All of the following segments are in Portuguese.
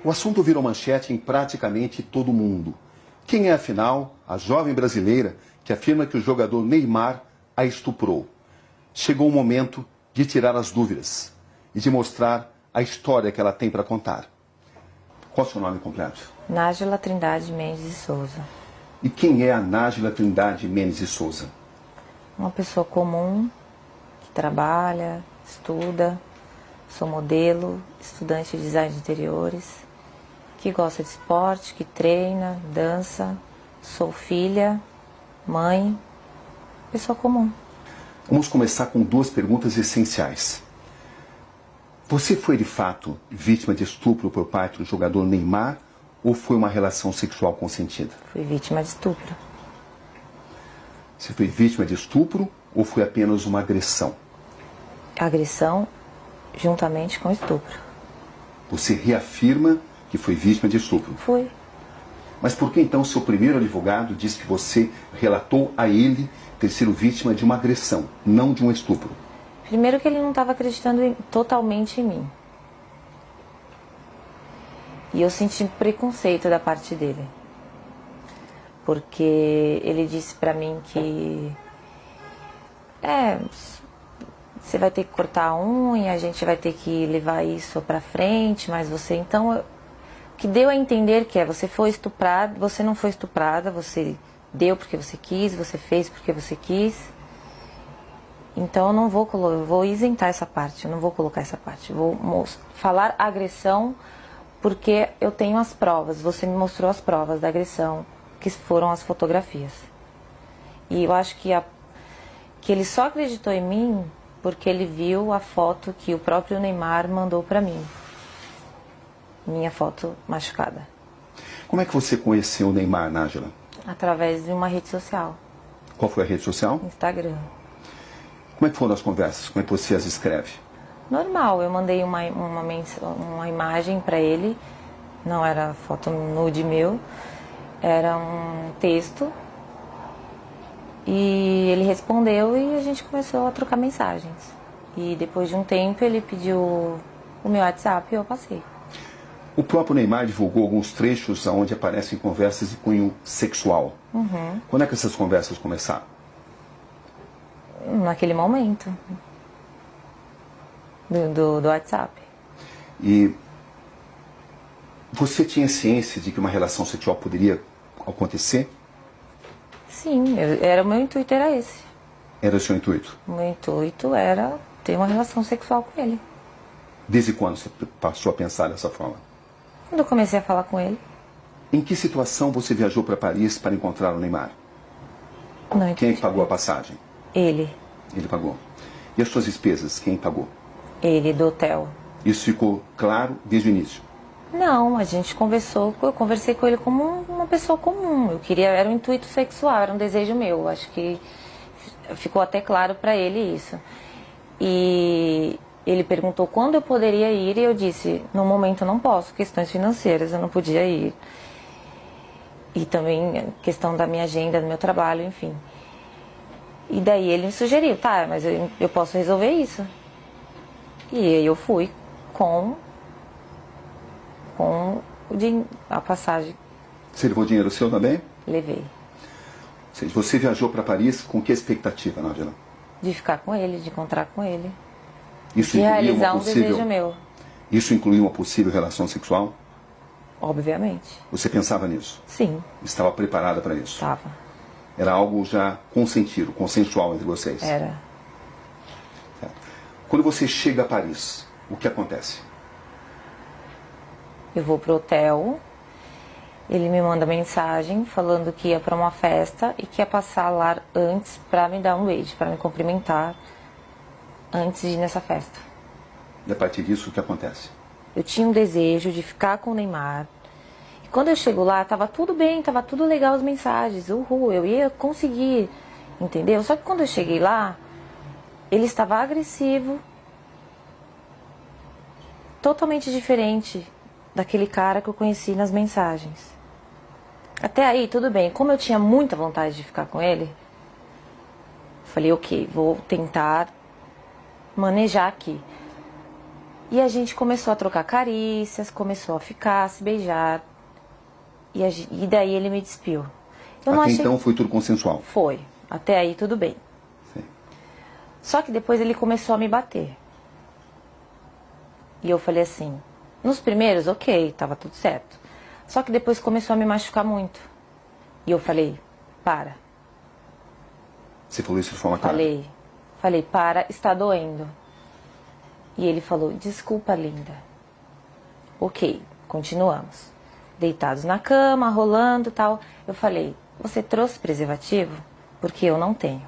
O assunto virou manchete em praticamente todo o mundo. Quem é, afinal, a jovem brasileira que afirma que o jogador Neymar a estuprou? Chegou o momento de tirar as dúvidas e de mostrar a história que ela tem para contar. Qual é o seu nome completo? Nájila Trindade Mendes de Souza. E quem é a Nájila Trindade Mendes de Souza? Uma pessoa comum, que trabalha, estuda, sou modelo, estudante de design de interiores, que gosta de esporte, que treina, dança, sou filha, mãe, pessoa comum. Vamos começar com duas perguntas essenciais. Você foi de fato vítima de estupro por parte do jogador Neymar ou foi uma relação sexual consentida? Fui vítima de estupro. Você foi vítima de estupro ou foi apenas uma agressão? Agressão juntamente com estupro. Você reafirma que foi vítima de estupro? Fui. Mas por que então seu primeiro advogado diz que você relatou a ele ter sido vítima de uma agressão, não de um estupro? Primeiro que ele não estava acreditando totalmente em mim. E eu senti preconceito da parte dele. Porque ele disse pra mim que... você vai ter que cortar a unha, a gente vai ter que levar isso pra frente, mas você... Então, o que deu a entender que você foi estuprada, você não foi estuprada, você deu porque você quis, você fez porque você quis. Então, eu vou isentar essa parte, eu não vou colocar essa parte. Vou falar agressão... porque eu tenho as provas, você me mostrou as provas da agressão, que foram as fotografias. E eu acho que ele só acreditou em mim porque ele viu a foto que o próprio Neymar mandou pra mim. Minha foto machucada. Como é que você conheceu o Neymar, Nájila? Através de uma rede social. Qual foi a rede social? Instagram. Como é que foram as conversas? Como é que você as escreve? Normal, eu mandei uma imagem pra ele, não era foto nude meu, era um texto, e ele respondeu e a gente começou a trocar mensagens. E depois de um tempo ele pediu o meu WhatsApp e eu passei. O próprio Neymar divulgou alguns trechos onde aparecem conversas de cunho sexual. Uhum. Quando é que essas conversas começaram? Naquele momento. Do WhatsApp. E você tinha ciência de que uma relação sexual poderia acontecer? Sim, o meu intuito era esse. Era o seu intuito? O meu intuito era ter uma relação sexual com ele. Desde quando você passou a pensar dessa forma? Quando eu comecei a falar com ele. Em que situação você viajou para Paris para encontrar o Neymar? Não, quem é que pagou a passagem? Ele. Ele pagou. E as suas despesas, quem pagou? Ele, do hotel. Isso ficou claro desde o início? Não, a gente conversou, eu conversei com ele como uma pessoa comum. Eu queria, era um intuito sexual, era um desejo meu. Acho que ficou até claro para ele isso. E ele perguntou quando eu poderia ir e eu disse, no momento eu não posso, questões financeiras, eu não podia ir. E também questão da minha agenda, do meu trabalho, enfim. E daí ele me sugeriu, tá, mas eu posso resolver isso. E aí eu fui com a passagem. Você levou dinheiro seu também? Levei. Ou seja, você viajou para Paris com que expectativa, Nájila? De ficar com ele, de encontrar com ele. Isso de realizar um desejo meu. Isso incluiu uma possível relação sexual? Obviamente. Você pensava nisso? Sim. Estava preparada para isso? Estava. Era algo já consentido, consensual entre vocês? Era. Quando você chega a Paris, o que acontece? Eu vou pro hotel, ele me manda mensagem falando que ia para uma festa e que ia passar lá antes para me dar um beijo, para me cumprimentar antes de ir nessa festa. E a partir disso, o que acontece? Eu tinha um desejo de ficar com o Neymar. E quando eu chego lá, tava tudo bem, tava tudo legal as mensagens, uhul, eu ia conseguir, entendeu? Só que quando eu cheguei lá, ele estava agressivo, totalmente diferente daquele cara que eu conheci nas mensagens. Até aí, tudo bem. Como eu tinha muita vontade de ficar com ele, falei, ok, vou tentar manejar aqui. E a gente começou a trocar carícias, começou a ficar, a se beijar. E daí ele me despiu. Até então foi tudo consensual? Foi. Até aí tudo bem. Sim. Só que depois ele começou a me bater. E eu falei assim, nos primeiros, ok, tava tudo certo. Só que depois começou a me machucar muito. E eu falei, para. Você falou isso de forma clara? Falei, para, está doendo. E ele falou, desculpa, linda. Ok, continuamos. Deitados na cama, rolando e tal. Eu falei, você trouxe preservativo? Porque eu não tenho.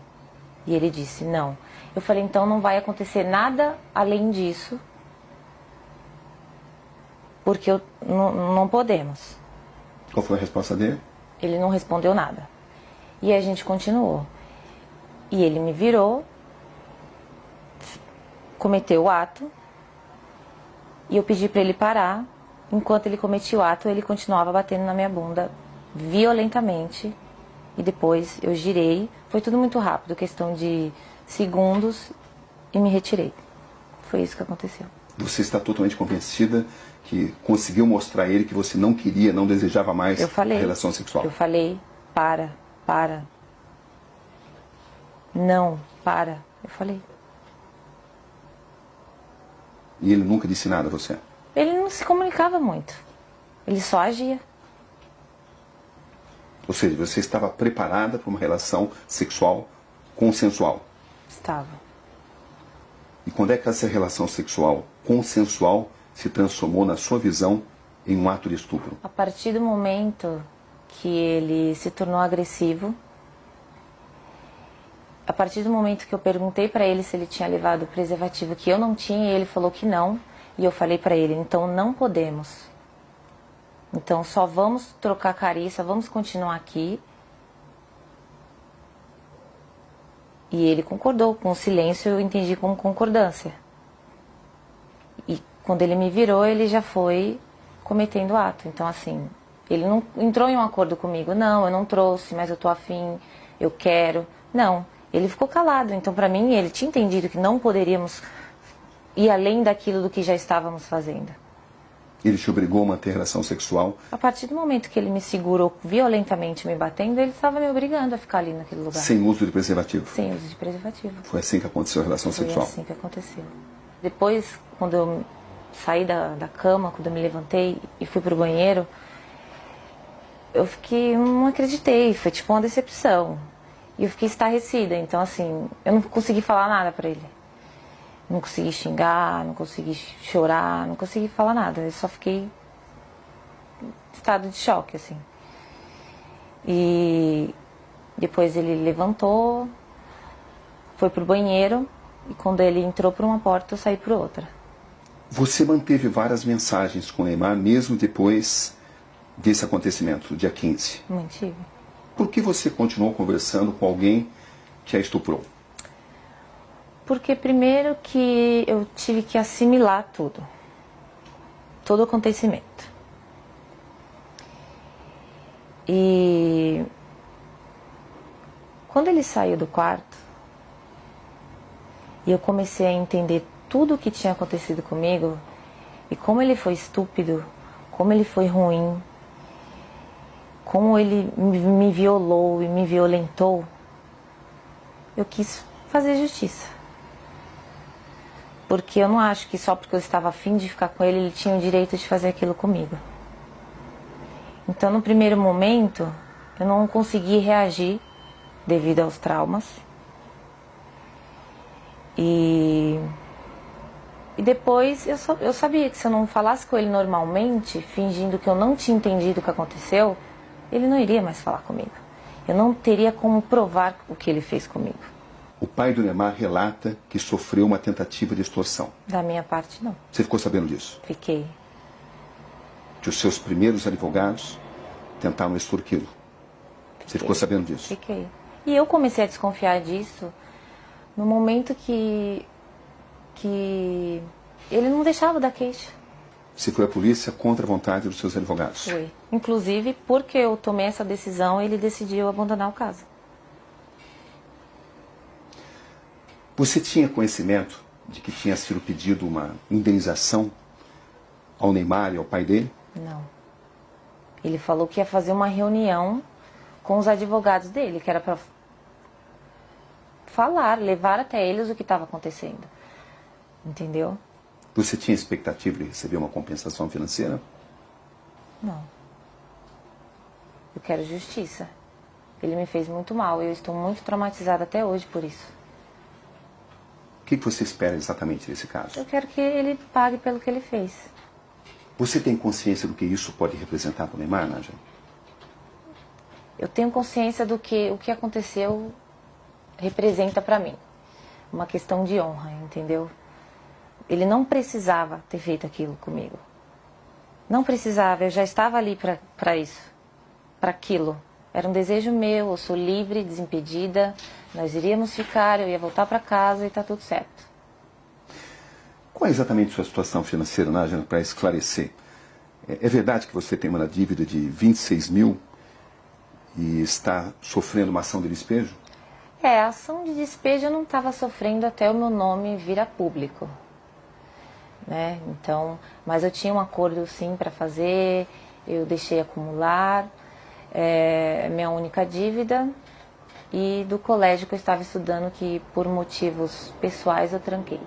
E ele disse, não. Eu falei, então não vai acontecer nada além disso. Porque não podemos. Qual foi a resposta dele? Ele não respondeu nada. E a gente continuou. E ele me virou, cometeu o ato, e eu pedi para ele parar. Enquanto ele cometia o ato, ele continuava batendo na minha bunda violentamente. E depois eu girei. Foi tudo muito rápido, questão de segundos, e me retirei. Foi isso que aconteceu. Você está totalmente convencida que conseguiu mostrar a ele que você não queria, não desejava mais a relação sexual? Eu falei, para. Não, para. Eu falei. E ele nunca disse nada a você? Ele não se comunicava muito. Ele só agia. Ou seja, você estava preparada para uma relação sexual consensual? Estava. E quando é que essa relação sexual consensual se transformou, na sua visão, em um ato de estupro? A partir do momento que ele se tornou agressivo, a partir do momento que eu perguntei para ele se ele tinha levado o preservativo, que eu não tinha, e ele falou que não, e eu falei para ele, então não podemos. Então só vamos trocar carícia, vamos continuar aqui. E ele concordou, com o silêncio eu entendi como concordância. E quando ele me virou, ele já foi cometendo o ato. Então assim, ele não entrou em um acordo comigo, não, eu não trouxe, mas eu tô afim, eu quero. Não, ele ficou calado. Então para mim, ele tinha entendido que não poderíamos ir além daquilo do que já estávamos fazendo. Ele te obrigou a manter relação sexual? A partir do momento que ele me segurou violentamente me batendo, ele estava me obrigando a ficar ali naquele lugar. Sem uso de preservativo? Sem uso de preservativo. Foi assim que aconteceu a relação sexual? Foi assim que aconteceu. Depois, quando eu saí da cama, quando eu me levantei e fui pro banheiro, eu fiquei, não acreditei, foi tipo uma decepção. E eu fiquei estarrecida, então assim, eu não consegui falar nada pra ele. Não consegui xingar, não consegui chorar, não consegui falar nada. Eu só fiquei em estado de choque, assim. E depois ele levantou, foi pro banheiro, e quando ele entrou por uma porta, eu saí por outra. Você manteve várias mensagens com o Neymar, mesmo depois desse acontecimento, do dia 15? Mantive. Por que você continuou conversando com alguém que a estuprou? Porque primeiro que eu tive que assimilar tudo. Todo o acontecimento. E quando ele saiu do quarto, e eu comecei a entender tudo o que tinha acontecido comigo, e como ele foi estúpido, como ele foi ruim, como ele me violou e me violentou, eu quis fazer justiça. Porque eu não acho que só porque eu estava afim de ficar com ele, ele tinha o direito de fazer aquilo comigo. Então, no primeiro momento, eu não consegui reagir devido aos traumas. E depois eu sabia que se eu não falasse com ele normalmente, fingindo que eu não tinha entendido o que aconteceu, ele não iria mais falar comigo. Eu não teria como provar o que ele fez comigo. O pai do Neymar relata que sofreu uma tentativa de extorsão. Da minha parte, não. Você ficou sabendo disso? Fiquei. Que os seus primeiros advogados tentaram extorquí-lo. Você ficou sabendo disso? Fiquei. E eu comecei a desconfiar disso no momento que ele não deixava dar queixa. Você foi à polícia contra a vontade dos seus advogados? Foi. Inclusive, porque eu tomei essa decisão, ele decidiu abandonar o caso. Você tinha conhecimento de que tinha sido pedido uma indenização ao Neymar e ao pai dele? Não. Ele falou que ia fazer uma reunião com os advogados dele, que era para falar, levar até eles o que estava acontecendo. Entendeu? Você tinha expectativa de receber uma compensação financeira? Não. Eu quero justiça. Ele me fez muito mal. Eu estou muito traumatizada até hoje por isso. O que você espera exatamente desse caso? Eu quero que ele pague pelo que ele fez. Você tem consciência do que isso pode representar para o Neymar, Nádia? Eu tenho consciência do que o que aconteceu representa para mim. Uma questão de honra, entendeu? Ele não precisava ter feito aquilo comigo. Não precisava, eu já estava ali para isso, para aquilo. Era um desejo meu, eu sou livre, desimpedida, nós iríamos ficar, eu ia voltar para casa e está tudo certo. Qual é exatamente a sua situação financeira, Nádia, para esclarecer? É verdade que você tem uma dívida de 26 mil e está sofrendo uma ação de despejo? A ação de despejo eu não estava sofrendo até o meu nome vir a público. Né? Então, mas eu tinha um acordo sim para fazer, eu deixei acumular, minha única dívida, e do colégio que eu estava estudando, que por motivos pessoais eu tranquei.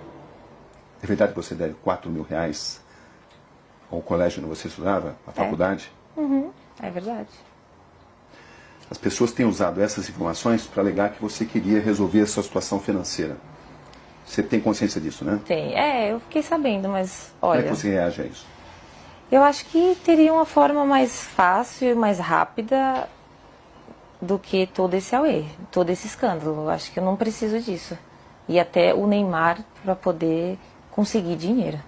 É verdade que você deve 4 mil reais ao colégio onde você estudava, à faculdade? Uhum, é verdade. As pessoas têm usado essas informações para alegar que você queria resolver a sua situação financeira. Você tem consciência disso, né? Tem. Eu fiquei sabendo, mas olha... Como é que você reage a isso? Eu acho que teria uma forma mais fácil, mais rápida do que todo esse auê, todo esse escândalo. Eu acho que eu não preciso disso. E até o Neymar para poder conseguir dinheiro.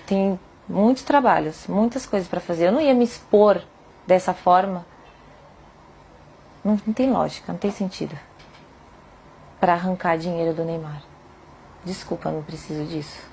Tem muitos trabalhos, muitas coisas para fazer. Eu não ia me expor dessa forma. Não tem lógica, não tem sentido. Para arrancar dinheiro do Neymar. Desculpa, não preciso disso.